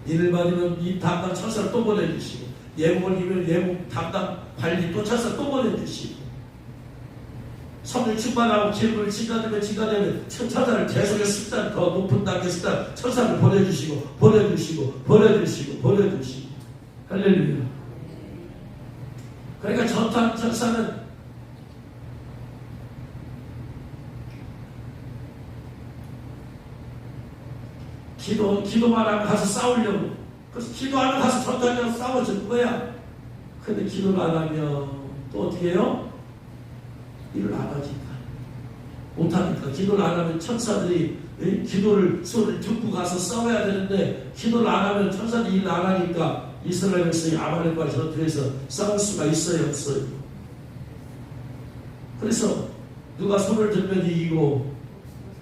일을 받으면 이 담당 천사를 또 보내주시고, 예복을 입으면 예복 담당 관리 또 천사 또 보내주시고, 성령 충만하고 기름을 증가되면 천사를 계속해서 숫자를 더 높은 단계 숫자 천사를 보내주시고 할렐루야. 그러니까 전투한 천사는 기도만 하면 가서 싸우려고. 그래서 기도하면 가서 전투하려고 싸워주는 거야. 근데 기도를 안 하면 또 어떻게 해요? 일을 안 하니까. 못하니까. 기도를 안 하면 천사들이 기도를 소리를 듣고 가서 싸워야 되는데 기도를 안 하면 천사들이 일을 안 하니까 이스라엘 백성이 아말렉과 전투에서 싸울 수가 있어요, 없어요? 그래서 누가 손을 들면 이기고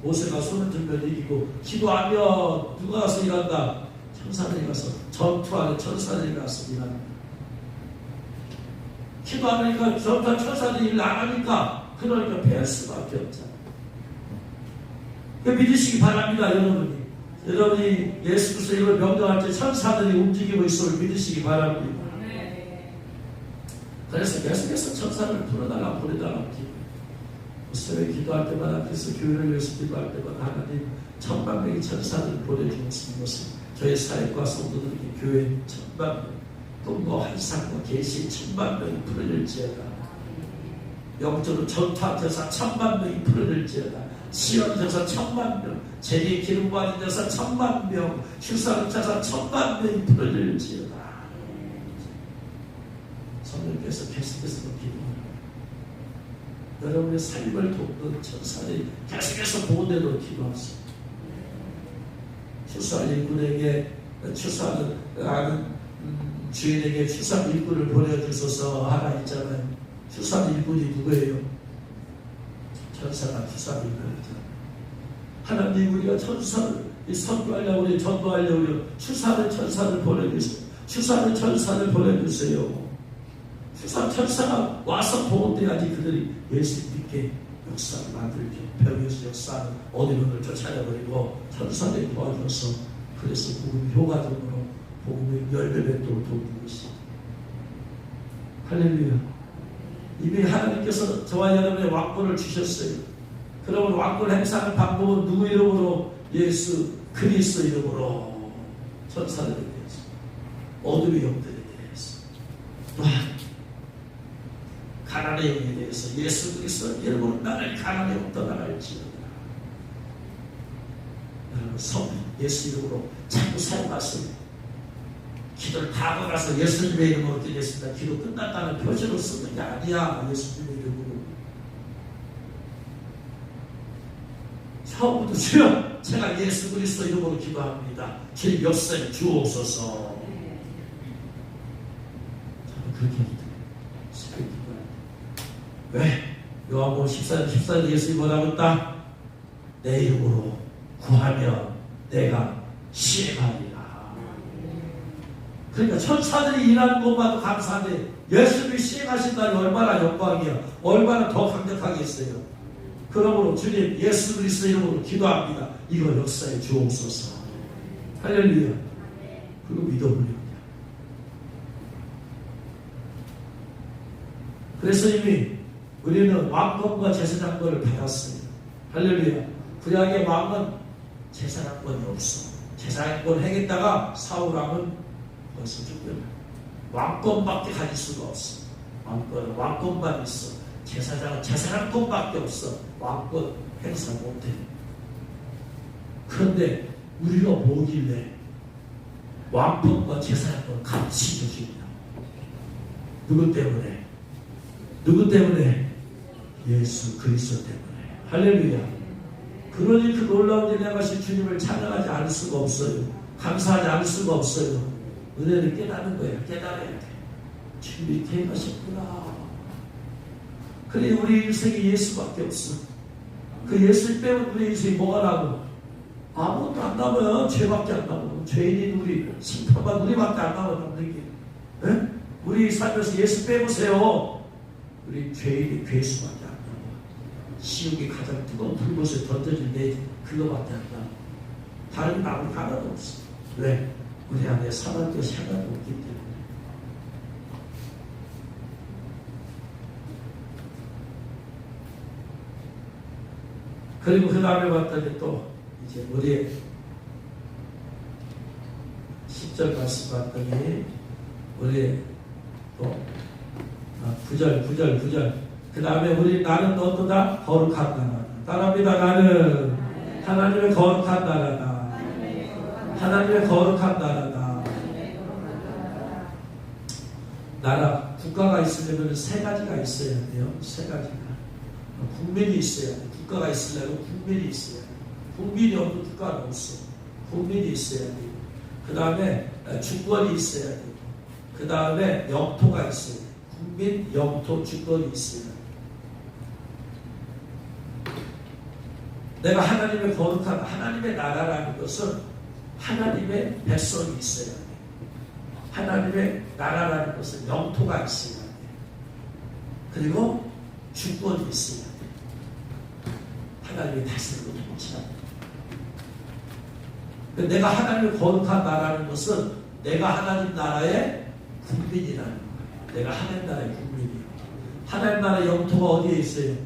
모세가 손을 들면 이기고, 기도하면 누가 가서 일한다? 천사들이 가서, 전투하는 천사들이 가서 일한다. 기도하니까 전투한 천사들이 일 안 하니까, 그러니까 패할 수밖에 없잖아. 믿으시기 바랍니다, 여러분이. 여러분이 예수 그리스도 이름을 명령할 때 천사들이 움직이고 있음을 믿으시기 바랍니다. 그래서 계속해서 천사를 불어달라 기도해요. 새벽 기도할 때마다, 그래서 교회를 위해서 기도할 때마다 하나님 천만 명의 천사들을 보내주었습니다. 것을 저희 사역과 성도들에게 교회 천만 명, 또 뭐 한상과 계시 천만 명이 풀어질지어다. 영적으로 전투하셔서 천만 명이 풀어질지어다. 시험져서 천만 명, 제리 기름 받은 자서 천만 명, 휴사를 자서 천만 명이 풀어질지어다. 성령께서 계속해서 기도합니다. 여러분의 삶을 돕는 천사들이 계속해서 보호되도록 기도하십니다. 추수할 일꾼에게 추수하는 주인에게 추수할 일꾼을 보내주소서 하나 있잖아요. 추수할 일꾼이 누구예요? 천사가 추수할 일꾼이잖아요. 하나님 우리가 천사를 선교하려고 우리 전도하려고 추수하는 천사를 보내주세요. 추수하는 천사를 보내주세요. 추수하는 천사가 와서 보호돼야지 그들이 예수 믿게 역사를 만들죠. 벽에서 역사하는 어디론을 쫓아내버리고 천사들이 도와줘서 그래서 복음이 효과적으로 복음의 열매맺도록 돕는 것이. 할렐루야. 이미 하나님께서 저와 여러분의 왕권을 주셨어요. 그러면 왕권 행사하는 방법은 누구 이름으로? 예수 그리스도 이름으로. 천사들에 대해서, 어둠의 영들에 대해서, 또한 가난의 영에 대해서 예수 그리스도 이름으로 나를 가난의 영 떠나갈지어다. 여러분 성 예수 이름으로 자꾸 사용하세요. 기도를 다 걸어서 예수님의 이름으로 드리겠습니다. 기도 끝났다는 표시로 쓰는 게 아니야. 예수님의 이름으로. 처음부터 주여 제가 예수 그리스도 이름으로 기도합니다. 주님 역사에 주옵소서. 저는 그렇게 기도해요. 왜? 요한복음 14절 예수님이 뭐라고 했다? 내 이름으로 구하면 내가 시행하리라. 그러니까 천사들이 일하는 것만도 감사한데 예수님이 시행하신다니 얼마나 영광이야. 얼마나 더 강력하겠어요. 그러므로 주님 예수 그리스도 이름으로 기도합니다. 이거 역사에 주옵소서. 할렐루야. 그리고 믿어보려고. 그래서 이미 우리는 왕권과 제사장권을 받았어요. 할렐루야. 구약의 왕은 제사장권이 없어. 제사장권 행했다가 사울왕은 벌써 죽고요. 왕권밖에 가질 수가 없어. 왕권만 있어. 제사장은 제사장권밖에 없어. 왕권 행사 못해. 그런데 우리가 뭐길래 왕권과 제사장권 같이 주십니다. 누구 때문에? 누구 때문에? 예수 그리스도 때문에. 할렐루야. 그러니 그 놀라운 일에 가신 주님을 찬양하지 않을 수가 없어요. 감사하지 않을 수가 없어요. 은혜를 깨닫는 거예요. 깨달아야 돼. 주님이 이렇게 하셨구나. 그래 우리 인생이 예수밖에 없어. 그 예수 빼면 우리 인생이 뭐가 나고? 아무것도 안 남아요. 죄밖에 안 남아요. 죄인인 우리 심판만 우리밖에 안 남아 남는 게. 네? 우리 살면서 예수 빼보세요. 우리 죄인이 괴수밖에 안 남아. 시옥이 가장 뜨거운 불못에 던져질 때 그거밖에 안 남아. 다른 나무 하나도 없어. 왜? 우리 안에 사랑과 생각이 없기 때문에. 그리고 그 다음에 봤더니 또 이제 우리 10절 말씀 봤더니 우리 또 9절 그 다음에 우리 나는 어떠다? 거룩한 나라다. 따라합니다. 나는 하나님의 거룩한 나라다. 하나님의 거룩한 나라다. 나라, 국가가 있으려면 세 가지가 있어야 돼요. 세 가지가. 국민이 있어야 돼. 국가가 있으려면 국민이 있어야 돼. 국민이 없는 국가는 없어. 국민이 있어야 돼. 그 다음에 주권이 있어야 돼. 그 다음에 영토가 있어야 돼. 국민, 영토, 주권이 있어야 돼. 내가 하나님의 거룩한 하나님의 나라라는 것은 하나님의 백성이 있어야 돼. 하나님의 나라라는 것은 영토가 있어야 돼. 그리고 주권이 있어야 돼. 하나님의 다스리고 통치하는 돼. 내가 하나님의 거룩한 나라라는 것은 내가 하나님 나라의 국민이라는 거예요. 내가 하나님 나라의 국민이요. 하나님 나라의 영토가 어디에 있어요?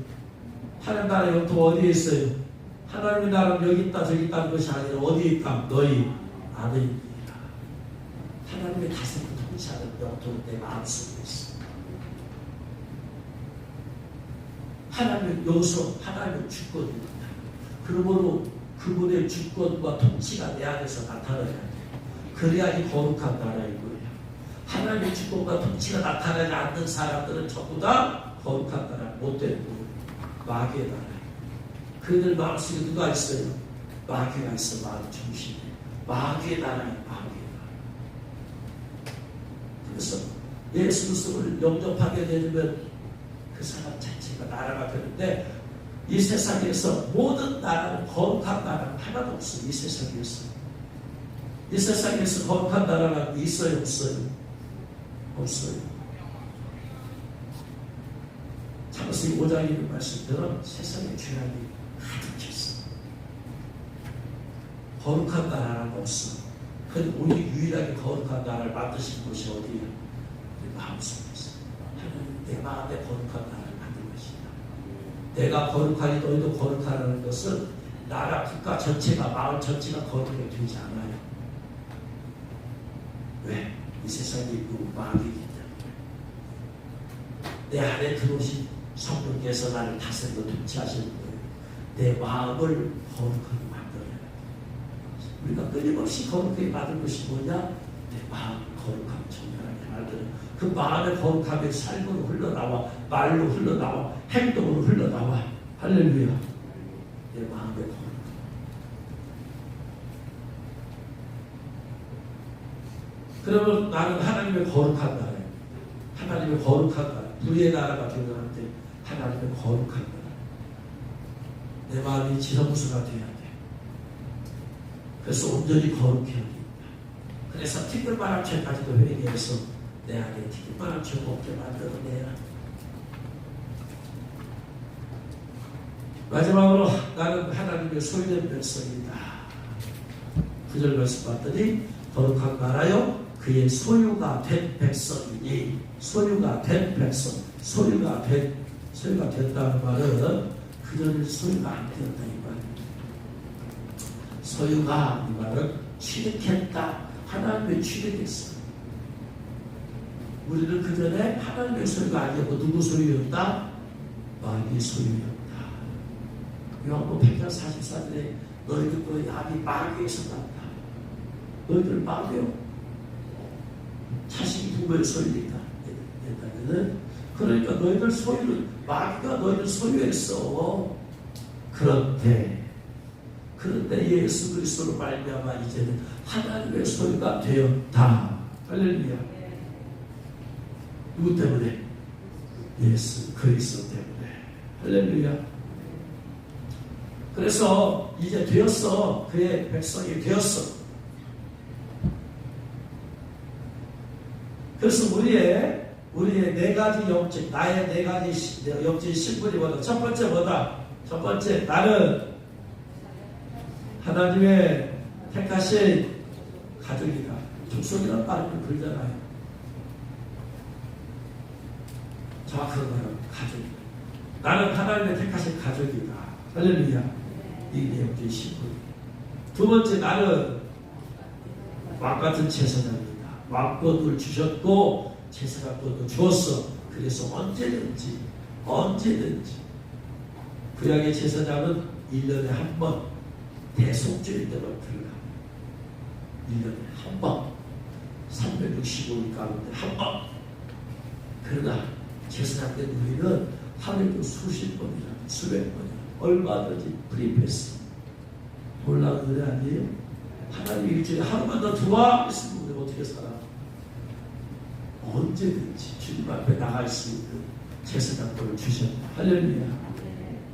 하나님 나라의 영토가 어디에 있어요? 하나님의 나라는 여기 있다 저기 있다는 것이 아니라 어디에 있다? 너희 안에 있다. 하나님의 다스리고 통치하는 영토는 내 마음속에 있어. 하나님의 여기서 하나님의 주권입니다. 그러므로 그분의 주권과 통치가 내 안에서 나타나야 돼. 그래야지 거룩한 나라인 거예요. 하나님의 주권과 통치가 나타나지 않는 사람들은 전부 다 거룩한 나라, 못된 거예요. 마귀의 나라. 그들 마음속에 누가 있어요? 마귀가 있어. 마귀 중심에. 마귀의 나라예요. 마귀의 나라. 그래서 예수 그리스도를 영접하게 되면 그 사람 자체가 나라가 되는데, 이 세상에서 모든 나라는 거룩한 나라는 하나도 없어요. 이 세상에서. 이 세상에서 거룩한 나라가 있어요? 없어요? 없어요. 창세기 5장에 있는 말씀처럼 세상에 죄악이 가득했어. 거룩한 나라는 없어. 그런데 오직 유일하게 거룩한 나라를 만드신 곳이 어디예요? 내 마음속에서. 하나님 내 마음에 거룩한 나라를 만든 것이다. 내가 거룩하니 너희도 거룩하라는 것은 나라, 국가 전체가, 마을 전체가 거룩하게 되지 않아요. 왜? 이 세상에 있고 마귀이기 때문에. 내 안에 들어오신 성령께서 나를 다스리고 통치하시는 거예요. 내 마음을 거룩하게 만들어야 돼. 우리가 끊임없이 거룩하게 만든 것이 뭐냐? 내 마음 거룩하게 정결하게 만드는 그 마음의 거룩함의 삶으로 흘러나와, 말로 흘러나와, 행동으로 흘러나와. 할렐루야. 내 마음의 거룩함. 그러면 나는 하나님의 거룩한 나라예요. 하나님의 거룩한 나라. 불의의 나라가 되는데 하나님의 거룩한 나라. 내 마음이 지성수가 돼야 돼. 그래서 온전히 거룩해야 돼. 그래서 티끌만한 죄까지도 회개해서 내 안에 티끌만한 죄가 없게 만들어내야. 마지막으로 나는 하나님의 소유된 백성이다. 9절 말씀 봤더니 거룩한 나라요 그의 소유가 된 백성이니. 소유가 된 백성. 소유가 된다는 말은 그들은 소유가 안 되었다 이 말입니다. 소유가 이 말은 취득했다. 하나님의 취득했어. 우리는 그 전에 하나님의 소유가 아니었고 누구 소유였다? 마귀의 소유였다. 요한복음 8장 44절에 너희들 야비 마귀에서 났다. 너희들 마귀요. 자식이 부모의 소유니까. 그러니까 너희들 소유를, 마귀가 너희들 소유했어. 그런데 예수 그리스도로 말미암아 이제는 하나님의 소유가 되었다. 할렐루야. 누구 때문에? 예수 그리스도 때문에. 할렐루야. 그래서 이제 되었어. 그의 백성이 되었어. 그래서 우리의 네 가지 영적, 나의 네 가지 영적 신분이 뭐다? 첫 번째 뭐다? 첫 번째, 나는 하나님의 택하신 가족이다. 족속이라는 말을 부르잖아요. 정확한 말은 가족이다. 나는 하나님의 택하신 가족이다. 할렐루야. 이게 영적 신분. 두 번째, 나는 왕같은 제사장이다. 왕권을 주셨고 제사장권도 주었어. 그래서 언제든지 구약의 제사장은 1년에 한 번 대속죄일 때만 들어가. 1년에 한 번 365일 가운데 한 번. 그러나 제사장 된 우리는 하루에도 수십 번이나 수백 번이나 얼마든지 프리패스. 놀라운 노래 아니에요? 하나님 일주일에 하루만 더 들어와 있으면 우리 어떻게 살아? 언제든지 주님 앞에 나갈 수 있는 제사장권을 주셨다. 할렐루야.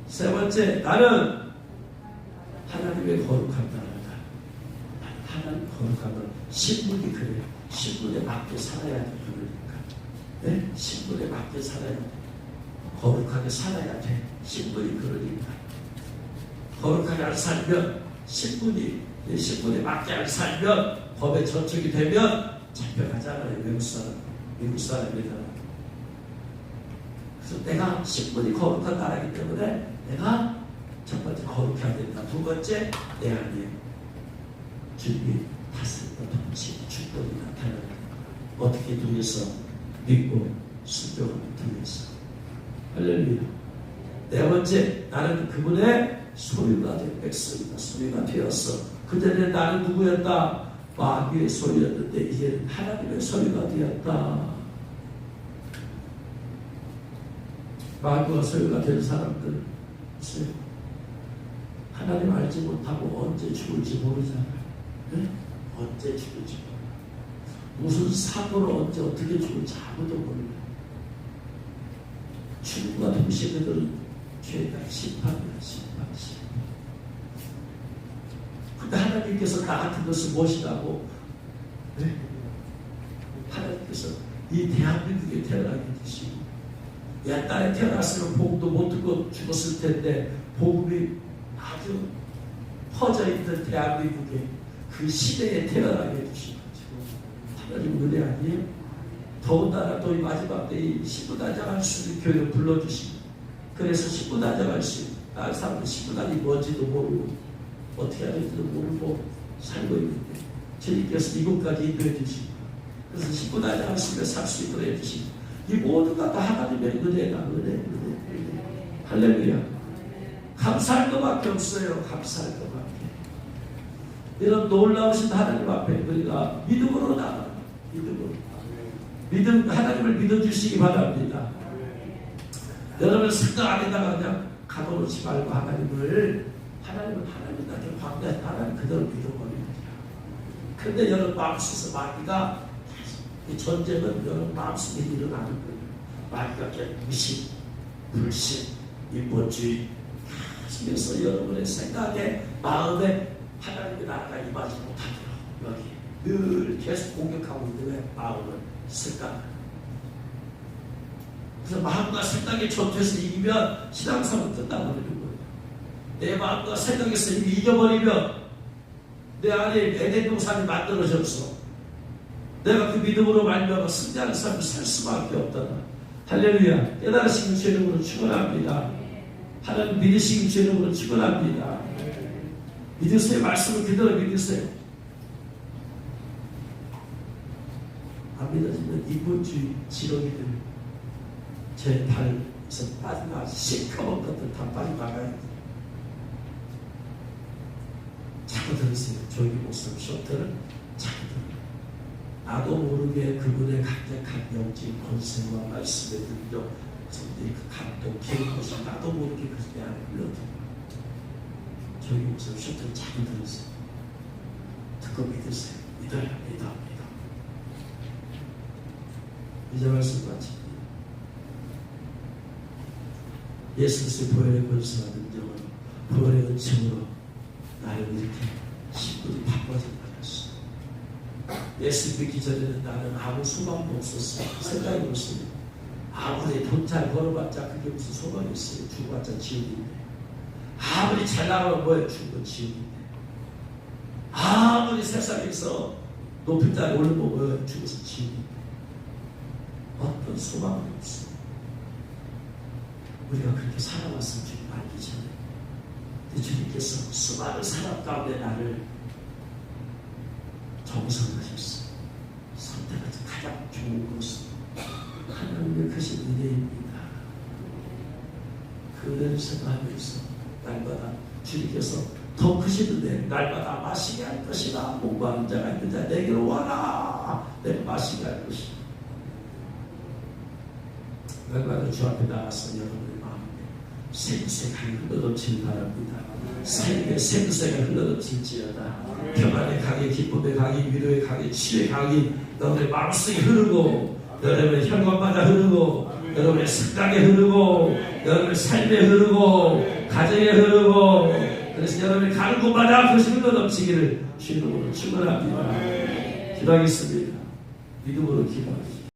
세 번째, 나는 하나님의 거룩한 나라다. 하나님 거룩한 나라. 신분이 그래. 신분에 맞게 살아야 돼. 그러니까. 네? 신분에 맞게 살아야 돼. 거룩하게 살아야 돼. 신분이 그러니까. 거룩하게 안 살면 내 신분에 맞게 안 살면 법에 저촉이 되면 잡혀가잖아요. 외국 사람. 미국 사람이다. 그래서 내가 신분이 거룩한 나라이기 때문에 내가 첫 번째 거룩해야 된다. 두 번째 내 안에 주님이 다스린다. 통치, 축복이 나타난다. 어떻게 통해서? 믿고 순종하는 통해서. 할렐루야. 네 번째, 나는 그분의 소유가 된 백성이다. 소유가 되었어. 그전에 나는 누구였다? 마귀의 소유였는데 이제는 하나님의 소유가 되었다. 마귀가 소유가 된 사람들 있어요. 하나님 알지 못하고 언제 죽을지 모르잖아요. 네? 언제 죽을지 모르고 무슨 사고로 언제 어떻게 죽을지 아무도 몰라요. 죽음과 동시에 그들은 죄다 심판이야. 심판. 근데 하나님께서 나 같은 것을 무엇이라고? 네? 하나님께서 이 대한민국에 태어나게 해주시고 옛 딸에 태어났으면 복도 못 듣고 죽었을 텐데 복음이 아주 퍼져 있는 대한민국에 그 시대에 태어나게 해주시고 하나님 은혜 아니에요? 더군다나 또 이 마지막 때 이 신부단장할 수 있는 교회를 불러주시고 그래서 신부단장할 수 있는 사람들 신부단이 뭔지도 모르고 어떻게 해야 될지도 모르고 살고 있는데 주님께서 이곳까지 인도해 주시고 그래서 신부단장할 수 있는 살 수 있도록 해주시고 이 모두가 다 하나님의 은혜가 은혜. 할렐루야. 감사할 것밖에 없어요. 감사할 것밖에. 이런 놀라우신 하나님 앞에 우리가 믿음으로 나가. 믿음, 하나님을 믿어주시기 바랍니다. 여러분 생각 안에다가 그냥 가둬놓지 말고 하나님은 하나님이다. 광대한 하나님 그대로 믿어버립니다. 그런데 여러분 마음속에서 마귀가 이 전쟁은 여러분 마음속에 일어나는 거예요. 마귀가 그냥 무심, 불신, 인본주의 하시면서 여러분의 생각에 마음에 하나님의 나라가 임하지 못하도록 여기 늘 계속 공격하고 있는 마음을 생각. 그래서 마음과 생각의 전투에서 이기면 신앙생활은 끝나버리는 거예요. 내 마음과 생각에서 이겨버리면 내 안에 에덴 동산이 만들어졌어. 내가 그 믿음으로 말미암아 승리하는 삶을 살 수밖에 없다. 할렐루야. 깨달으시는 주 이름으로 축원합니다. 하나님 믿으시는 주 이름으로 축원합니다. 믿으세요. 말씀을 그대로 믿으세요. 안 믿어지면 인본주의 지렁이들 제 발에서 빠져나가 시커먼 것들 다 빠져나가야 돼. 자꾸 들으세요. 조기 목소리 쇼트를 자꾸 들으세요. 나도 모르게 그분의 강력한 영적 권세와 말씀의 능력, 성령의 그 감동, 기름 것이 나도 모르게 그 안에 흘러들어요. 저기 목소리 쇼트를 잘 들으세요. 듣고 믿으세요. 믿어야 믿어. 이제 말씀 마칩니다. 예수 그리스도의 보혈의 권세와 능력은 보혈의 은총으로 나를 이렇게 신분이 바꿔진다. 예수 믿기 전에는 나는 아무 소망도 없었어요. 생각이 없어요. 아무리 돈 잘 벌어봤자 그게 무슨 소망이 있어요. 죽어봤자 지옥인데. 아무리 잘 나가면 뭐예요? 죽은 지옥인데. 아무리 세상에서 높은 자리에 올라오면 뭐예요? 죽어서 지옥인데. 어떤 소망이 없어요. 우리가 그렇게 살아왔으면 주님 알기 전에. 근데 주님께서 수많은 사람 가운데 나를 정성하셨어요. 선택해서 가장 좋은 것은 하나님의 크신 은혜입니다. 그 은혜를 생각하면서 날마다 주님께서 더 크신 은혜 날마다 마시게 할 것이다. 목마른 자가 있는 자 내게로 와라. 내가 마시게 할 것이다. 날마다 주 앞에 나와서 여러분의 마음에 생생하게 흘러넘치기 바랍니다. 삶의 생수가 흘러넘칠지어다. 평안의 강이, 기쁨의 강이, 위로의 강이, 치유의 강이 여러분의 마음속에 흐르고 여러분의 혈관마다 흐르고 여러분의 생각에 흐르고 여러분의 삶에 흐르고 가정에 흐르고 그래서 여러분이 가는 곳마다 그것이 흘러넘치기를 주님으로 축원합니다. 기도하겠습니다. 믿음으로 기도하십시오.